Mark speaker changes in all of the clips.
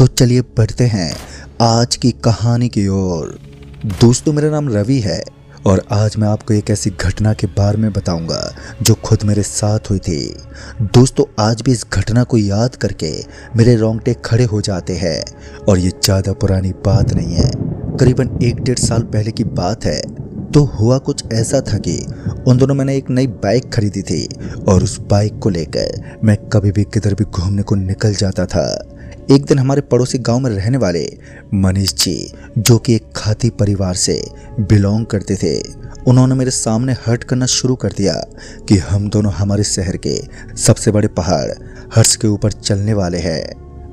Speaker 1: तो चलिए बढ़ते हैं आज की कहानी की ओर। दोस्तों, मेरा नाम रवि है और आज मैं आपको एक ऐसी घटना के बारे में बताऊंगा जो खुद मेरे साथ हुई थी। दोस्तों, आज भी इस घटना को याद करके मेरे रोंगटे खड़े हो जाते हैं और ये ज़्यादा पुरानी बात नहीं है, करीबन 1-1.5 साल पहले की बात है। तो हुआ कुछ ऐसा था कि उन दोनों मैंने एक नई बाइक खरीदी थी और उस बाइक को लेकर मैं कभी भी किधर भी घूमने को निकल जाता था। एक दिन हमारे पड़ोसी गांव में रहने वाले मनीष जी, जो कि एक खाती परिवार से बिलोंग करते थे, उन्होंने मेरे सामने हर्ट करना शुरू कर दिया कि हम दोनों हमारे शहर के सबसे बड़े पहाड़ हर्ष के ऊपर चलने वाले हैं।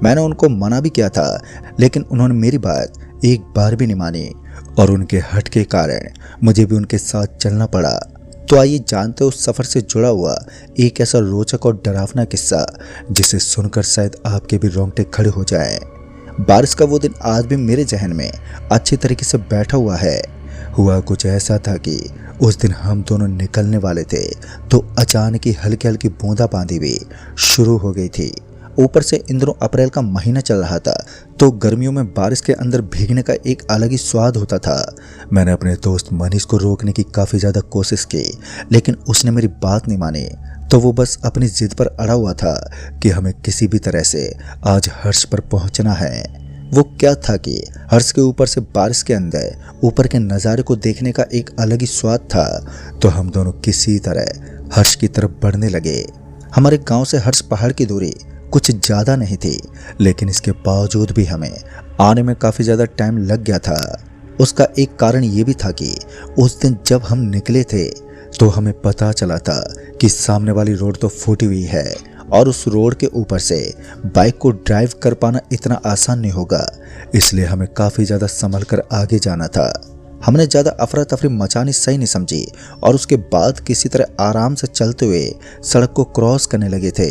Speaker 1: मैंने उनको मना भी किया था, लेकिन उन्होंने मेरी बात एक बार भी नहीं मानी और उनके हट के कारण मुझे भी उनके साथ चलना पड़ा। तो आइए जानते हो उस सफ़र से जुड़ा हुआ एक ऐसा रोचक और डरावना किस्सा जिसे सुनकर शायद आपके भी रोंगटे खड़े हो जाए। बारिश का वो दिन आज भी मेरे जहन में अच्छी तरीके से बैठा हुआ है। हुआ कुछ ऐसा था कि उस दिन हम दोनों निकलने वाले थे तो अचानक ही हल्की हल्की बूंदाबांदी भी शुरू हो गई थी। ऊपर से इन दिनों अप्रैल का महीना चल रहा था, तो गर्मियों में बारिश के अंदर भीगने का एक अलग ही स्वाद होता था। मैंने अपने दोस्त मनीष को रोकने की काफ़ी ज़्यादा कोशिश की, लेकिन उसने मेरी बात नहीं मानी। तो वो बस अपनी जिद पर अड़ा हुआ था कि हमें किसी भी तरह से आज हर्ष पर पहुंचना है। वो क्या था कि हर्ष के ऊपर से बारिश के अंदर ऊपर के नज़ारे को देखने का एक अलग ही स्वाद था। तो हम दोनों किसी तरह हर्ष की तरफ बढ़ने लगे। हमारे गाँव से हर्ष पहाड़ की दूरी कुछ ज़्यादा नहीं थी, लेकिन इसके बावजूद भी हमें आने में काफ़ी ज़्यादा टाइम लग गया था। उसका एक कारण ये भी था कि उस दिन जब हम निकले थे तो हमें पता चला था कि सामने वाली रोड तो फूटी हुई है और उस रोड के ऊपर से बाइक को ड्राइव कर पाना इतना आसान नहीं होगा, इसलिए हमें काफ़ी ज़्यादा संभल कर आगे जाना था। हमने ज़्यादा अफरा तफरी मचानी सही नहीं समझी और उसके बाद किसी तरह आराम से चलते हुए सड़क को क्रॉस करने लगे थे।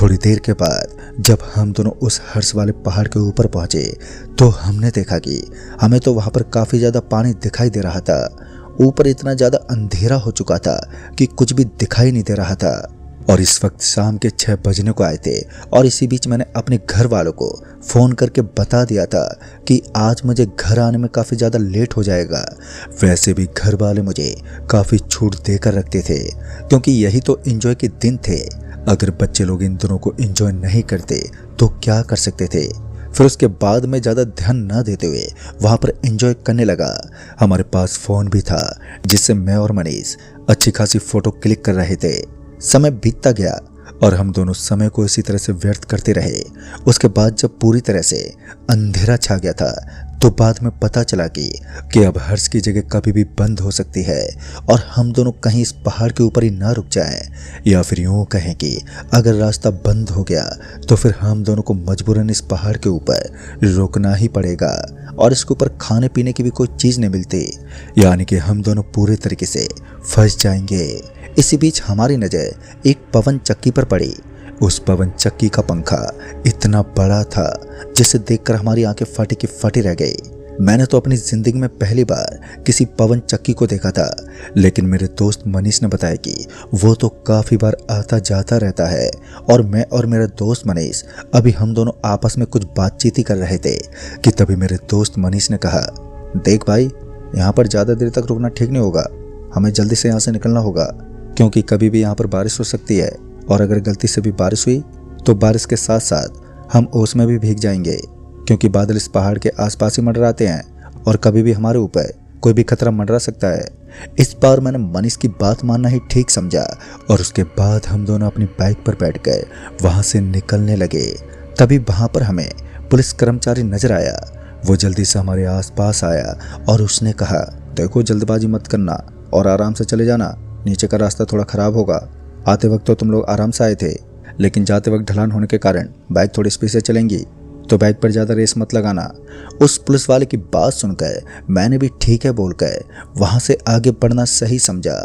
Speaker 1: थोड़ी देर के बाद जब हम दोनों उस हर्ष वाले पहाड़ के ऊपर पहुंचे तो हमने देखा कि हमें तो वहां पर काफ़ी ज़्यादा पानी दिखाई दे रहा था। ऊपर इतना ज़्यादा अंधेरा हो चुका था कि कुछ भी दिखाई नहीं दे रहा था और इस वक्त शाम के 6 बजने को आए थे। और इसी बीच मैंने अपने घर वालों को फ़ोन करके बता दिया था कि आज मुझे घर आने में काफ़ी ज़्यादा लेट हो जाएगा। वैसे भी घर वाले मुझे काफ़ी छूट देकर रखते थे, क्योंकि यही तो एंजॉय के दिन थे। अगर बच्चे लोग इन दिनों को एंजॉय नहीं करते तो क्या कर सकते थे। फिर उसके बाद मैं ज़्यादा ध्यान न देते हुए वहाँ पर एंजॉय करने लगा। हमारे पास फ़ोन भी था जिससे मैं और मनीष अच्छी खासी फ़ोटो क्लिक कर रहे थे। समय बीतता गया और हम दोनों समय को इसी तरह से व्यर्थ करते रहे। उसके बाद जब पूरी तरह से अंधेरा छा गया था तो बाद में पता चला कि अब हर्ष की जगह कभी भी बंद हो सकती है और हम दोनों कहीं इस पहाड़ के ऊपर ही ना रुक जाएं, या फिर यूँ कहें कि अगर रास्ता बंद हो गया तो फिर हम दोनों को मजबूरन इस पहाड़ के ऊपर रुकना ही पड़ेगा और इसके ऊपर खाने पीने की भी कोई चीज़ नहीं मिलती, यानी कि हम दोनों पूरे तरीके से फंस जाएंगे। इसी बीच हमारी नज़र एक पवन चक्की पर पड़ी। उस पवन चक्की का पंखा इतना बड़ा था जिसे देखकर हमारी आंखें फटी की फटी रह गई। मैंने तो अपनी ज़िंदगी में पहली बार किसी पवन चक्की को देखा था, लेकिन मेरे दोस्त मनीष ने बताया कि वो तो काफ़ी बार आता जाता रहता है। और मैं और मेरा दोस्त मनीष अभी हम दोनों आपस में कुछ बातचीत ही कर रहे थे कि तभी मेरे दोस्त मनीष ने कहा, देख भाई, यहाँ पर ज़्यादा देर तक रुकना ठीक नहीं होगा, हमें जल्दी से यहाँ से निकलना होगा, क्योंकि कभी भी यहाँ पर बारिश हो सकती है और अगर गलती से भी बारिश हुई तो बारिश के साथ साथ हम ओस में भी भीग जाएंगे, क्योंकि बादल इस पहाड़ के आसपास ही मंडराते हैं और कभी भी हमारे ऊपर कोई भी खतरा मंडरा सकता है। इस बार मैंने मनीष की बात मानना ही ठीक समझा और उसके बाद हम दोनों अपनी बाइक पर बैठकर वहाँ से निकलने लगे। तभी वहाँ पर हमें पुलिस कर्मचारी नजर आया। वो जल्दी से हमारे आसपास आया और उसने कहा, देखो, जल्दबाजी मत करना और आराम से चले जाना, नीचे का रास्ता थोड़ा ख़राब होगा। आते वक्त तो तुम लोग आराम से आए थे, लेकिन जाते वक्त ढलान होने के कारण बाइक थोड़ी स्पीड से चलेंगी, तो बाइक पर ज़्यादा रेस मत लगाना। उस पुलिस वाले की बात सुनकर मैंने भी ठीक है बोलकर वहाँ से आगे बढ़ना सही समझा।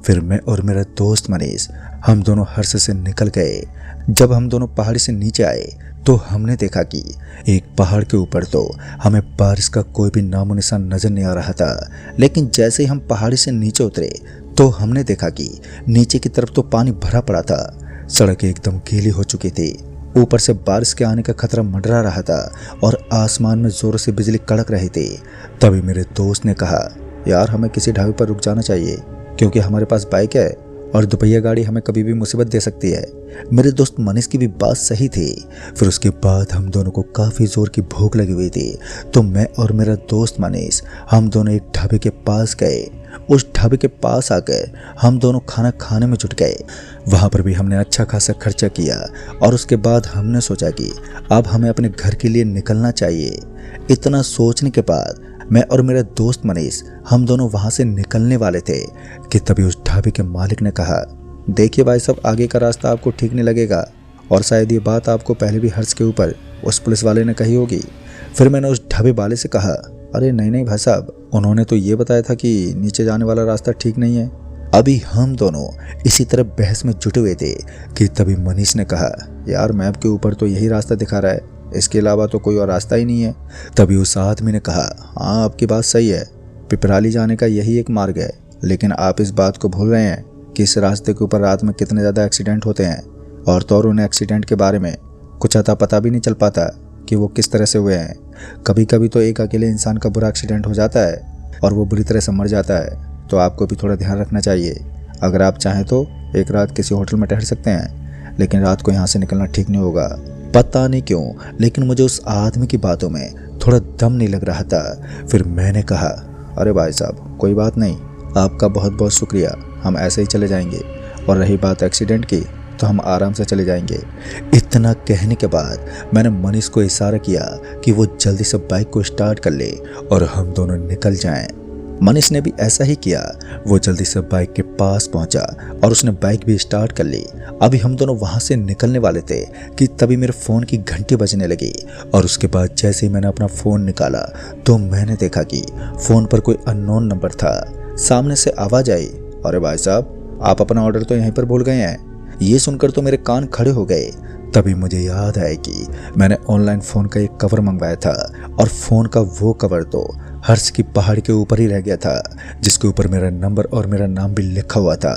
Speaker 1: फिर मैं और मेरा दोस्त मनीष हम दोनों हर्ष से निकल गए। जब हम दोनों पहाड़ी से नीचे आए तो हमने देखा कि एक पहाड़ के ऊपर तो हमें बारिश का कोई भी नामो निशान नजर नहीं आ रहा था, लेकिन जैसे ही हम पहाड़ी से नीचे उतरे तो हमने देखा कि नीचे की तरफ तो पानी भरा पड़ा था। सड़क एकदम गीली हो चुकी थी ऊपर से बारिश के आने का खतरा मंडरा रहा था और आसमान में जोरों से बिजली कड़क रही थी। तभी मेरे दोस्त ने कहा, यार हमें किसी ढाबे पर रुक जाना चाहिए क्योंकि हमारे पास बाइक है और दोपहिया गाड़ी हमें कभी भी मुसीबत दे सकती है। मेरे दोस्त मनीष की भी बात सही थी। फिर उसके बाद हम दोनों को काफ़ी ज़ोर की भूख लगी हुई थी, तो मैं और मेरा दोस्त मनीष हम दोनों एक ढाबे के पास गए। उस ढाबे के पास आकर हम दोनों खाना खाने में जुट गए। वहाँ पर भी हमने अच्छा खासा खर्चा किया और उसके बाद हमने सोचा कि अब हमें अपने घर के लिए निकलना चाहिए। इतना सोचने के बाद मैं और मेरा दोस्त मनीष हम दोनों वहाँ से निकलने वाले थे कि तभी उस ढाबे के मालिक ने कहा, देखिए भाई साहब, आगे का रास्ता आपको ठीक नहीं लगेगा और शायद ये बात आपको पहले भी हर्ष के ऊपर उस पुलिस वाले ने कही होगी। फिर मैंने उस ढाबे वाले से कहा, अरे नहीं नहीं भाई साहब, उन्होंने तो ये बताया था कि नीचे जाने वाला रास्ता ठीक नहीं है। अभी हम दोनों इसी तरह बहस में जुटे हुए थे कि तभी मनीष ने कहा, यार मैप के ऊपर तो यही रास्ता दिखा रहा है, इसके अलावा तो कोई और रास्ता ही नहीं है। तभी उस आदमी ने कहा, हाँ आपकी बात सही है, पिपराली जाने का यही एक मार्ग है, लेकिन आप इस बात को भूल रहे हैं कि इस रास्ते के ऊपर रात में कितने ज़्यादा एक्सीडेंट होते हैं और तो और उन एक्सीडेंट के बारे में कुछ अता पता भी नहीं चल पाता कि वो किस तरह से हुए हैं। कभी कभी तो एक अकेले इंसान का बुरा एक्सीडेंट हो जाता है और वो बुरी तरह से मर जाता है। तो आपको भी थोड़ा ध्यान रखना चाहिए। अगर आप चाहें तो एक रात किसी होटल में ठहर सकते हैं, लेकिन रात को यहाँ से निकलना ठीक नहीं होगा। पता नहीं क्यों, लेकिन मुझे उस आदमी की बातों में थोड़ा दम नहीं लग रहा था। फिर मैंने कहा, अरे भाई साहब कोई बात नहीं, आपका बहुत बहुत शुक्रिया, हम ऐसे ही चले जाएंगे और रही बात एक्सीडेंट की तो हम आराम से चले जाएंगे। इतना कहने के बाद मैंने मनीष को इशारा किया कि वो जल्दी से बाइक को स्टार्ट कर ले और हम दोनों निकल जाएं। मनीष ने भी ऐसा ही किया। वो जल्दी से बाइक के पास पहुंचा और उसने बाइक भी स्टार्ट कर ली। अभी हम दोनों वहां से निकलने वाले थे कि तभी मेरे फ़ोन की घंटी बजने लगी और उसके बाद जैसे ही मैंने अपना फ़ोन निकाला तो मैंने देखा कि फ़ोन पर कोई अननोन नंबर था। सामने से आवाज़ आई, अरे भाई साहब आप अपना ऑर्डर तो यहीं पर भूल गए हैं। ये सुनकर तो मेरे कान खड़े हो गए। तभी मुझे याद आया कि मैंने ऑनलाइन फ़ोन का एक कवर मंगवाया था और फ़ोन का वो कवर तो हर्ष की पहाड़ के ऊपर ही रह गया था, जिसके ऊपर मेरा नंबर और मेरा नाम भी लिखा हुआ था।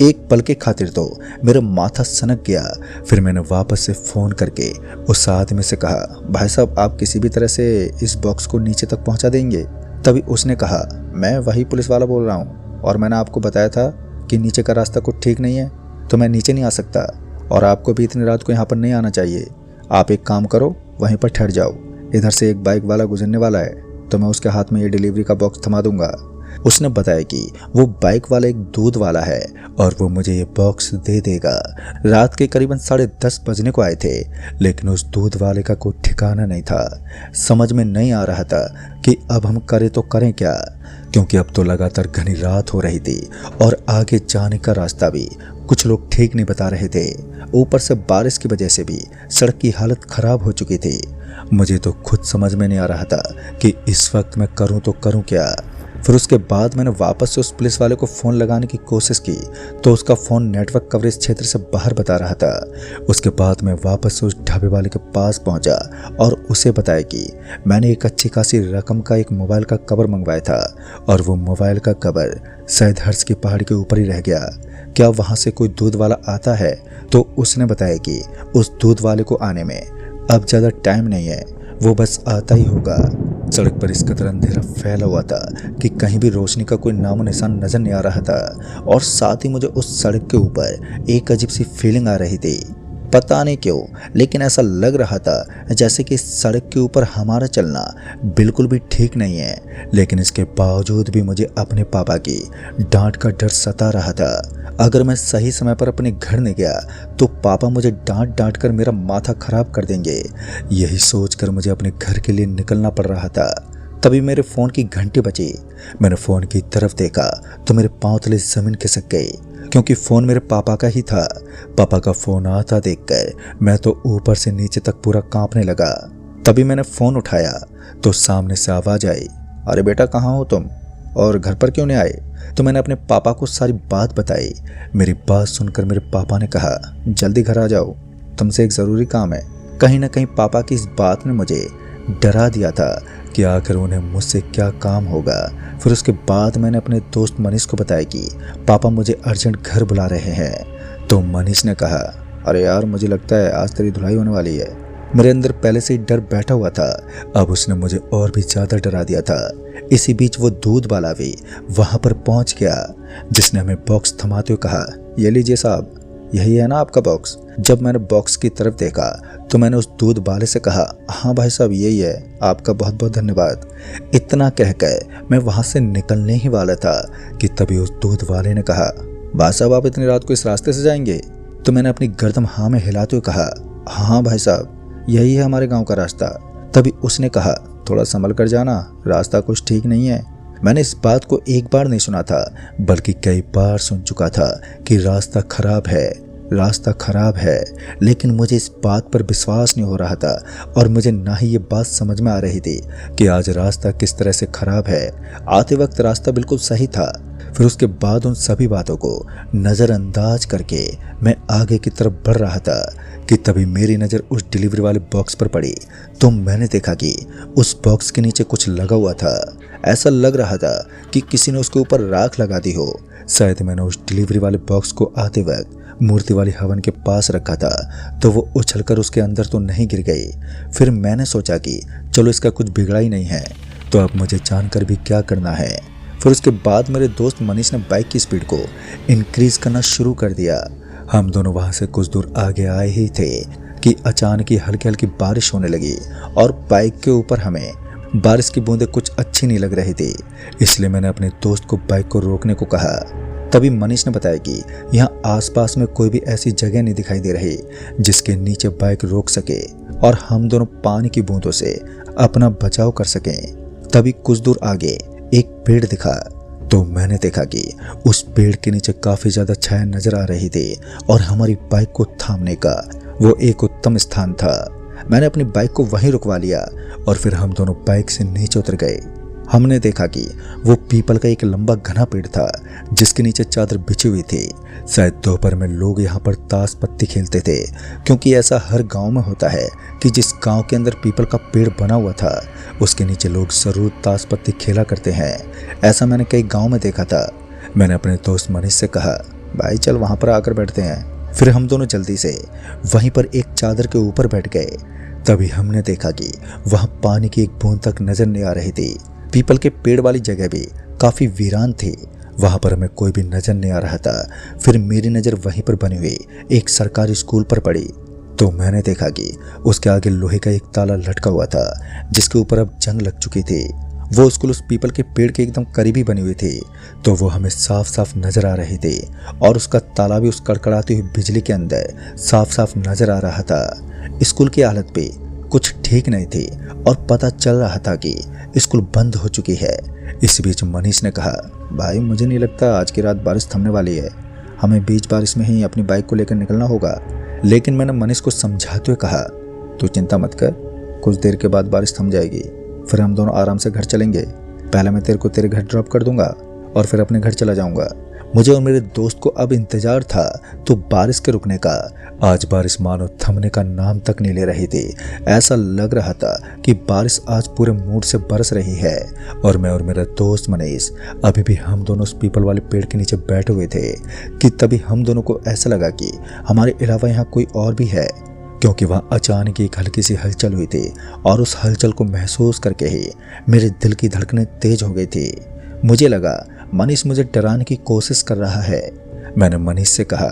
Speaker 1: एक पल के खातिर तो मेरा माथा सनक गया। फिर मैंने वापस से फ़ोन करके उस आदमी से कहा, भाई साहब आप किसी भी तरह से इस बॉक्स को नीचे तक पहुंचा देंगे। तभी उसने कहा, मैं वही पुलिस वाला बोल रहा हूँ और मैंने आपको बताया था कि नीचे का रास्ता कुछ ठीक नहीं है, तो मैं नीचे नहीं आ सकता और आपको भी इतनी रात को यहाँ पर नहीं आना चाहिए। आप एक काम करो, वहीं पर ठहर जाओ, इधर से एक बाइक वाला गुजरने वाला है तो मैं उसके हाथ में ये डिलीवरी का बॉक्स थमा दूंगा। उसने बताया कि वो बाइक वाला एक दूध वाला है और वो मुझे ये बॉक्स दे देगा। रात के करीबन 10:30 बजने को आए थे, लेकिन उस दूध वाले का कोई ठिकाना नहीं था। समझ में नहीं आ रहा था कि अब हम करें तो करें क्या, क्योंकि अब तो लगातार घनी रात हो रही थी और आगे जाने का रास्ता भी कुछ लोग ठीक नहीं बता रहे थे। ऊपर से बारिश की वजह से भी सड़क की हालत खराब हो चुकी थी। मुझे तो खुद समझ में नहीं आ रहा था कि इस वक्त मैं करूं तो करूं क्या। फिर उसके बाद मैंने वापस से उस पुलिस वाले को फ़ोन लगाने की कोशिश की तो उसका फ़ोन नेटवर्क कवरेज क्षेत्र से बाहर बता रहा था। उसके बाद मैं वापस से उस ढाबे वाले के पास पहुंचा और उसे बताया कि मैंने एक अच्छी खासी रकम का एक मोबाइल का कवर मंगवाया था और वो मोबाइल का कवर शायद हर्ष की पहाड़ के ऊपर ही रह गया। क्या वहाँ से कोई दूध वाला आता है? तो उसने बताया कि उस दूध वाले को आने में अब ज़्यादा टाइम नहीं है, वो बस आता ही होगा। सड़क पर इस कदर अंधेरा फैला हुआ था कि कहीं भी रोशनी का कोई नामो निशान नजर नहीं आ रहा था और साथ ही मुझे उस सड़क के ऊपर एक अजीब सी फीलिंग आ रही थी। पता नहीं क्यों, लेकिन ऐसा लग रहा था जैसे कि सड़क के ऊपर हमारा चलना बिल्कुल भी ठीक नहीं है। लेकिन इसके बावजूद भी मुझे अपने पापा की डांट का डर सता रहा था। अगर मैं सही समय पर अपने घर नहीं गया तो पापा मुझे डांट कर मेरा माथा खराब कर देंगे। यही सोचकर मुझे अपने घर के लिए निकलना पड़ रहा था। तभी मेरे फ़ोन की घंटी बजी। मैंने फ़ोन की तरफ देखा तो मेरे पांव तले ज़मीन खिसक गई, क्योंकि फ़ोन मेरे पापा का ही था। पापा का फ़ोन आता देखकर मैं तो ऊपर से नीचे तक पूरा कांपने लगा। तभी मैंने फ़ोन उठाया तो सामने से आवाज़ आई, अरे बेटा कहाँ हो तुम और घर पर क्यों नहीं आए? तो मैंने अपने पापा को सारी बात बताई। मेरी बात सुनकर मेरे पापा ने कहा, जल्दी घर आ जाओ, तुमसे एक ज़रूरी काम है। कहीं ना कहीं पापा की इस बात ने मुझे डरा दिया था कि आखिर उन्हें मुझसे क्या काम होगा। फिर उसके बाद मैंने अपने दोस्त मनीष को बताया कि पापा मुझे अर्जेंट घर बुला रहे हैं। तो मनीष ने कहा, अरे यार, मुझे लगता है आज तेरी धुलाई होने वाली है। मेरे अंदर पहले से ही डर बैठा हुआ था, अब उसने मुझे और भी ज्यादा डरा दिया था। इसी बीच वो दूध वाला भी वहां पर पहुंच गया, जिसने हमें बॉक्स थमाते हुए कहा, ये लीजिए साहब, यही है ना आपका बॉक्स। जब मैंने बॉक्स की तरफ देखा तो मैंने उस दूध वाले से कहा, हाँ भाई साहब, यही है, आपका बहुत बहुत धन्यवाद। इतना कहकर मैं वहां से निकलने ही वाला था कि तभी उस दूध वाले ने कहा, भाई साहब आप इतनी रात को इस रास्ते से जाएंगे? तो मैंने अपनी गर्दन हाँ में हिलाते हुए कहा, हाँ भाई साहब, यही है हमारे गांव का रास्ता। तभी उसने कहा, थोड़ा संभल कर जाना, रास्ता कुछ ठीक नहीं है। मैंने इस बात को एक बार नहीं सुना था, बल्कि कई बार सुन चुका था कि रास्ता खराब है, रास्ता खराब है, लेकिन मुझे इस बात पर विश्वास नहीं हो रहा था और मुझे ना ही ये बात समझ में आ रही थी कि आज रास्ता किस तरह से खराब है। आते वक्त रास्ता बिल्कुल सही था। फिर उसके बाद उन सभी बातों को नज़रअंदाज करके मैं आगे की तरफ बढ़ रहा था कि तभी मेरी नज़र उस डिलीवरी वाले बॉक्स पर पड़ी। तो मैंने देखा कि उस बॉक्स के नीचे कुछ लगा हुआ था। ऐसा लग रहा था कि किसी ने उसके ऊपर राख लगा दी हो। शायद मैंने उस डिलीवरी वाले बॉक्स को आते वक्त मूर्ति वाली हवन के पास रखा था, तो वो उछलकर उसके अंदर तो नहीं गिर गई। फिर मैंने सोचा कि चलो इसका कुछ बिगड़ा ही नहीं है, तो अब मुझे जानकर भी क्या करना है। फिर उसके बाद मेरे दोस्त मनीष ने बाइक की स्पीड को इंक्रीज करना शुरू कर दिया। हम दोनों वहां से कुछ दूर आगे आए ही थे कि अचानक ही हल्की हल्की बारिश होने लगी और बाइक के ऊपर हमें बारिश की बूंदें कुछ अच्छी नहीं लग रही थी। इसलिए मैंने अपने दोस्त को बाइक को रोकने को कहा। तभी मनीष ने बताया कि यहाँ आसपास में कोई भी ऐसी जगह नहीं दिखाई दे रही जिसके नीचे बाइक रोक सके और हम दोनों पानी की बूंदों से अपना बचाव कर सकें। तभी कुछ दूर आगे एक पेड़ दिखा, तो मैंने देखा कि उस पेड़ के नीचे काफी ज्यादा छाया नजर आ रही थी और हमारी बाइक को थामने का वो एक उत्तम स्थान था। मैंने अपनी बाइक को वहीं रुकवा लिया और फिर हम दोनों बाइक से नीचे उतर गए। हमने देखा कि वो पीपल का एक लंबा घना पेड़ था जिसके नीचे चादर बिछी हुई थी। शायद दोपहर में लोग यहाँ पर ताश पत्ती खेलते थे, क्योंकि ऐसा हर गांव में होता है कि जिस गांव के अंदर पीपल का पेड़ बना हुआ था उसके नीचे लोग जरूर ताश पत्ती खेला करते हैं। ऐसा मैंने कई गाँव में देखा था। मैंने अपने दोस्त मनीष से कहा, भाई चल वहाँ पर आकर बैठते हैं। फिर हम दोनों जल्दी से वहीं पर एक चादर के ऊपर बैठ गए। तभी हमने देखा कि वहाँ पानी की एक बूंद तक नजर नहीं आ रही थी। पीपल के पेड़ वाली जगह भी काफी वीरान थी, वहां पर हमें कोई भी नजर नहीं आ रहा था। फिर मेरी नजर वहीं पर बनी हुई एक सरकारी स्कूल पर पड़ी, तो मैंने देखा कि उसके आगे लोहे का एक ताला लटका हुआ था जिसके ऊपर अब जंग लग चुकी थी। वो स्कूल उस पीपल के पेड़ के एकदम करीबी बनी हुई थी, तो वो हमें साफ साफ नजर आ रही थी और उसका ताला भी उस कड़कड़ाती हुई बिजली के अंदर साफ साफ नजर आ रहा था। स्कूल की हालत भी कुछ ठीक नहीं थी और पता चल रहा था कि स्कूल बंद हो चुकी है। इस बीच मनीष ने कहा, भाई मुझे नहीं लगता आज की रात बारिश थमने वाली है, हमें बीच बारिश में ही अपनी बाइक को लेकर निकलना होगा। लेकिन मैंने मनीष को समझाते हुए कहा, तू चिंता मत कर, कुछ देर के बाद बारिश थम जाएगी, फिर हम दोनों आराम से घर चलेंगे। पहले मैं तेरे को तेरे घर ड्रॉप कर दूंगा और फिर अपने घर चला जाऊंगा। मुझे और मेरे दोस्त को अब इंतजार था तो बारिश के रुकने का। आज बारिश मानो थमने का नाम तक नहीं ले रही थी। ऐसा लग रहा था कि बारिश आज पूरे मूड से बरस रही है। और मैं और मेरा दोस्त मनीष अभी भी हम दोनों उस पीपल वाले पेड़ के नीचे बैठे हुए थे कि तभी हम दोनों को ऐसा लगा कि हमारे अलावा यहाँ कोई और भी है, क्योंकि वहाँ अचानक एक हल्की सी हलचल हुई थी और उस हलचल को महसूस करके ही मेरे दिल की धड़कनें तेज हो गई थी। मुझे लगा मनीष मुझे डराने की कोशिश कर रहा है। मैंने मनीष से कहा,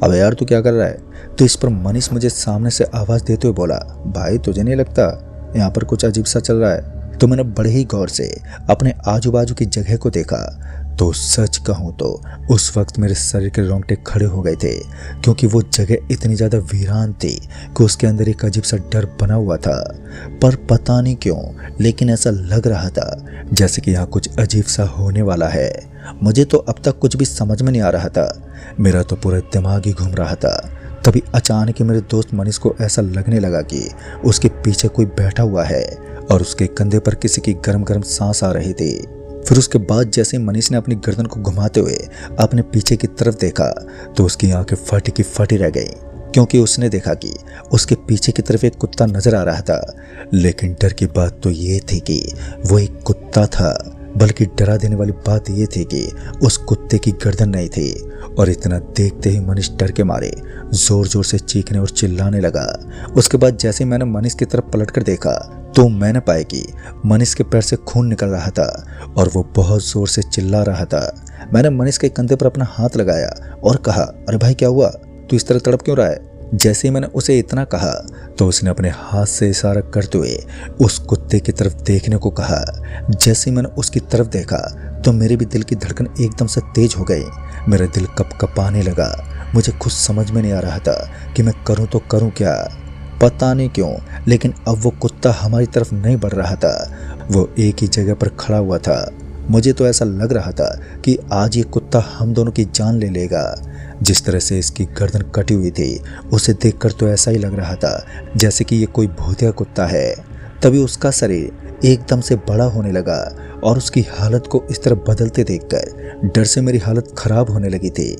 Speaker 1: अब यार तू क्या कर रहा है? तो इस पर मनीष मुझे सामने से आवाज़ देते हुए बोला, भाई तुझे नहीं लगता यहाँ पर कुछ अजीब सा चल रहा है? तो मैंने बड़े ही गौर से अपने आजू बाजू की जगह को देखा, तो सच कहूँ तो उस वक्त मेरे शरीर के रोंगटे खड़े हो गए थे, क्योंकि वो जगह इतनी ज़्यादा वीरान थी कि उसके अंदर एक अजीब सा डर बना हुआ था। पर पता नहीं क्यों, लेकिन ऐसा लग रहा था जैसे कि यहाँ कुछ अजीब सा होने वाला है। मुझे तो अब तक कुछ भी समझ में नहीं आ रहा था, मेरा तो पूरा दिमाग ही घूम रहा था। तभी अचानक ही मेरे दोस्त मनीष को ऐसा लगने लगा कि उसके पीछे कोई बैठा हुआ है और उसके कंधे पर किसी की गर्म गर्म सांस आ रही थी। फिर उसके बाद जैसे ही मनीष ने अपनी गर्दन को घुमाते हुए अपने पीछे की तरफ देखा तो उसकी आंखें फटी की फटी रह गई, क्योंकि उसने देखा कि उसके पीछे की तरफ एक कुत्ता नजर आ रहा था। लेकिन डर की बात तो ये थी कि वो एक कुत्ता था बल्कि डरा देने वाली बात यह थी कि उस कुत्ते की गर्दन नहीं थी। और इतना देखते ही मनीष डर के मारे जोर जोर से चीखने और चिल्लाने लगा। उसके बाद जैसे ही मैंने मनीष की तरफ पलट कर देखा तो मैंने पाया कि मनीष के पैर से खून निकल रहा था और वो बहुत जोर से चिल्ला रहा था। मैंने मनीष के कंधे पर अपना हाथ लगाया और कहा, अरे भाई क्या हुआ, तू इस तरह तड़प क्यों रहा है? जैसे ही मैंने उसे इतना कहा तो उसने अपने हाथ से इशारा करते हुए उस कुत्ते की तरफ देखने को कहा। जैसे ही मैंने उसकी तरफ देखा तो मेरे भी दिल की धड़कन एकदम से तेज हो गई। मेरा दिल कपकपाने लगा। मुझे खुद समझ में नहीं आ रहा था कि मैं करूं तो करूं क्या। पता नहीं क्यों, लेकिन अब वो कुत्ता हमारी तरफ नहीं बढ़ रहा था। वो एक ही जगह पर खड़ा हुआ था। मुझे तो ऐसा लग रहा था कि आज ये कुत्ता हम दोनों की जान ले लेगा। जिस तरह से इसकी गर्दन कटी हुई थी उसे देखकर तो ऐसा ही लग रहा था जैसे कि ये कोई भूतिया कुत्ता है। तभी उसका शरीर एकदम से बड़ा होने लगा और उसकी हालत को इस तरह बदलते देखकर डर से मेरी हालत खराब होने लगी थी।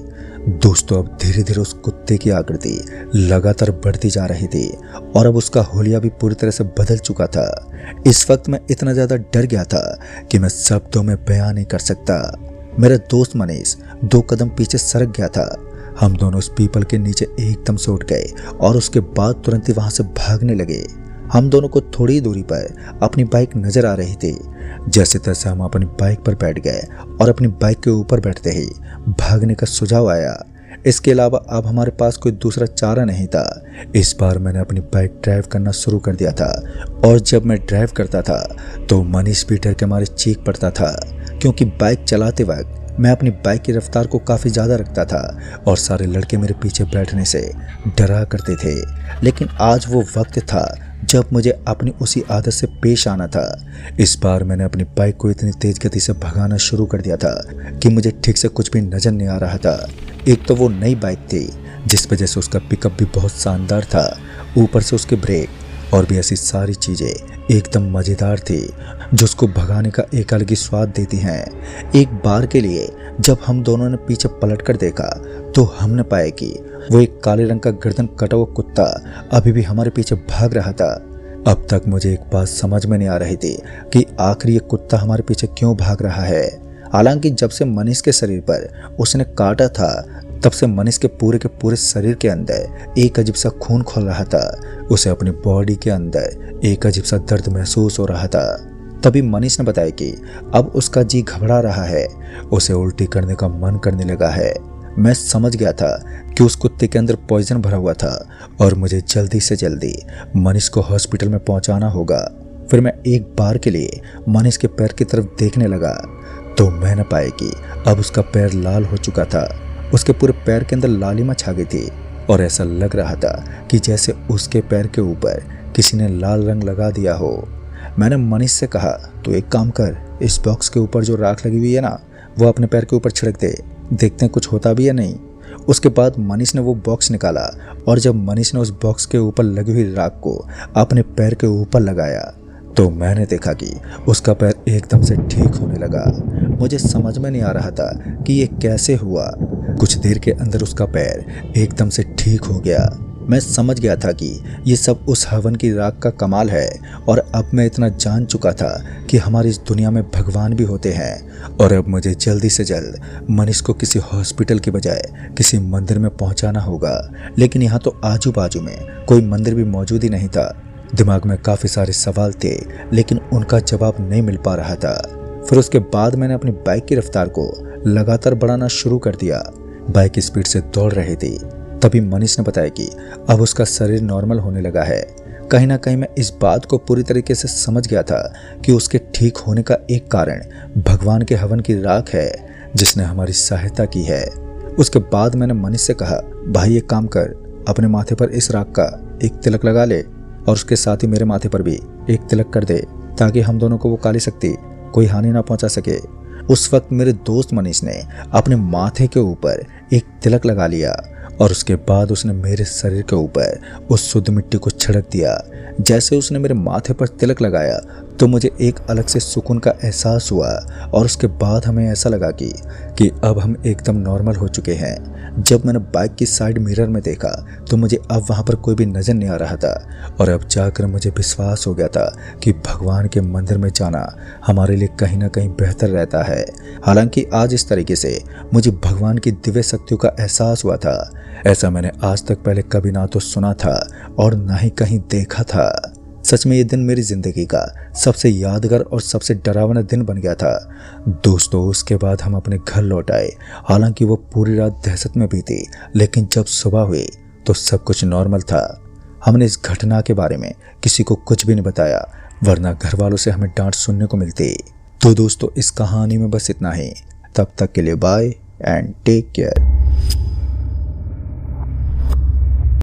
Speaker 1: दोस्तों, अब धीरे धीरे उस कुत्ते की आकृति लगातार बढ़ती जा रही थी और अब उसका हुलिया भी पूरी तरह से बदल चुका था। इस वक्त मैं इतना ज्यादा डर गया था कि मैं शब्दों में बयान नहीं कर सकता। मेरा दोस्त मनीष 2 कदम पीछे सरक गया था। हम दोनों उस पीपल के नीचे एकदम से उठ गए और उसके बाद तुरंत ही वहां से भागने लगे। हम दोनों को थोड़ी दूरी पर अपनी बाइक नजर आ रही थी। जैसे तैसे हम अपनी बाइक पर बैठ गए और अपनी बाइक के ऊपर बैठते ही भागने का सुझाव आया। इसके अलावा अब हमारे पास कोई दूसरा चारा नहीं था। इस बार मैंने अपनी बाइक ड्राइव करना शुरू कर दिया था और जब मैं ड्राइव करता था तो मनीष भी डर के मारे चीख पड़ता था, क्योंकि बाइक चलाते वक्त मैं अपनी बाइक की रफ्तार को काफ़ी ज़्यादा रखता था और सारे लड़के मेरे पीछे बैठने से डरा करते थे। लेकिन आज वो वक्त था जब मुझे अपनी उसी आदत से पेश आना था। इस बार मैंने अपनी बाइक को इतनी तेज गति से भगाना शुरू कर दिया था कि मुझे ठीक से कुछ भी नजर नहीं आ रहा था। एक तो वो नई बाइक थी जिस वजह से उसका पिकअप भी बहुत शानदार था, ऊपर से उसके ब्रेक और भी ऐसी सारी चीज़ें एकदम मज़ेदार थी जो उसको भगाने का एक अलग ही स्वाद देती हैं। एक बार के लिए जब हम दोनों ने पीछे पलट कर देखा तो हमने पाया कि वो एक काले रंग का गर्दन कटा हुआ कुत्ता अभी भी हमारे पीछे भाग रहा था। अब तक मुझे एक बात समझ में नहीं आ रही थी कि आखिर ये कुत्ता हमारे पीछे क्यों भाग रहा है। हालांकि जब से मनीष के शरीर पर उसने काटा था तब से मनीष के पूरे शरीर के अंदर एक अजीब सा खून खोल रहा था। उसे अपनी बॉडी के अंदर एक अजीब सा दर्द महसूस हो रहा था। तभी मनीष ने बताया कि अब उसका जी घबरा रहा है, उसे उल्टी करने का मन करने लगा है। मैं समझ गया था कि उस कुत्ते के अंदर पॉइजन भरा हुआ था और मुझे जल्दी से जल्दी मनीष को हॉस्पिटल में पहुंचाना होगा। फिर मैं एक बार के लिए मनीष के पैर की तरफ देखने लगा तो मैंने पाया कि अब उसका पैर लाल हो चुका था। उसके पूरे पैर के अंदर लालिमा छा गई थी और ऐसा लग रहा था कि जैसे उसके पैर के ऊपर किसी ने लाल रंग लगा दिया हो। मैंने मनीष से कहा, तो एक काम कर, इस बॉक्स के ऊपर जो राख लगी हुई है ना, वो अपने पैर के ऊपर छिड़क दे, देखते हैं कुछ होता भी या नहीं। उसके बाद मनीष ने वो बॉक्स निकाला और जब मनीष ने उस बॉक्स के ऊपर लगी हुई राख को अपने पैर के ऊपर लगाया तो मैंने देखा कि उसका पैर एकदम से ठीक होने लगा। मुझे समझ में नहीं आ रहा था कि ये कैसे हुआ। कुछ देर के अंदर उसका पैर एकदम से ठीक हो गया। मैं समझ गया था कि ये सब उस हवन की राख का कमाल है और अब मैं इतना जान चुका था कि हमारी इस दुनिया में भगवान भी होते हैं और अब मुझे जल्दी से जल्द मनीष को किसी हॉस्पिटल की बजाय किसी मंदिर में पहुंचाना होगा। लेकिन यहाँ तो आजू बाजू में कोई मंदिर भी मौजूद ही नहीं था। दिमाग में काफ़ी सारे सवाल थे लेकिन उनका जवाब नहीं मिल पा रहा था। फिर उसके बाद मैंने अपनी बाइक की रफ्तार को लगातार बढ़ाना शुरू कर दिया। बाइक स्पीड से दौड़ रही थी। तभी मनीष ने बताया कि अब उसका शरीर नॉर्मल होने लगा है। कहीं ना कहीं मैं इस बात को पूरी तरीके से समझ गया था कि उसके ठीक होने का एक कारण भगवान के हवन की राख है जिसने हमारी सहायता की है। उसके बाद मैंने मनीष से कहा, भाई एक काम कर, अपने माथे पर इस राख का एक तिलक लगा ले और उसके साथ ही मेरे माथे पर भी एक तिलक कर दे ताकि हम दोनों को वो काली शक्ति कोई हानि ना पहुंचा सके। उस वक्त मेरे दोस्त मनीष ने अपने माथे के ऊपर एक तिलक लगा लिया और उसके बाद उसने मेरे शरीर के ऊपर उस शुद्ध मिट्टी को छिड़क दिया। जैसे उसने मेरे माथे पर तिलक लगाया तो मुझे एक अलग से सुकून का एहसास हुआ और उसके बाद हमें ऐसा लगा कि अब हम एकदम नॉर्मल हो चुके हैं। जब मैंने बाइक की साइड मिरर में देखा तो मुझे अब वहाँ पर कोई भी नज़र नहीं आ रहा था और अब जाकर मुझे विश्वास हो गया था कि भगवान के मंदिर में जाना हमारे लिए कहीं ना कहीं बेहतर रहता है। हालांकि आज इस तरीके से मुझे भगवान की दिव्य शक्तियों का एहसास हुआ था, ऐसा मैंने आज तक पहले कभी ना तो सुना था और ना ही कहीं देखा था। सच में ये दिन मेरी ज़िंदगी का सबसे यादगार और सबसे डरावना दिन बन गया था। दोस्तों उसके बाद हम अपने घर लौट आए। हालांकि वो पूरी रात दहशत में बीती, लेकिन जब सुबह हुई तो सब कुछ नॉर्मल था। हमने इस घटना के बारे में किसी को कुछ भी नहीं बताया, वरना घर वालों से हमें डांट सुनने को मिलती। तो दोस्तों इस कहानी में बस इतना ही। तब तक के लिए बाय एंड टेक केयर।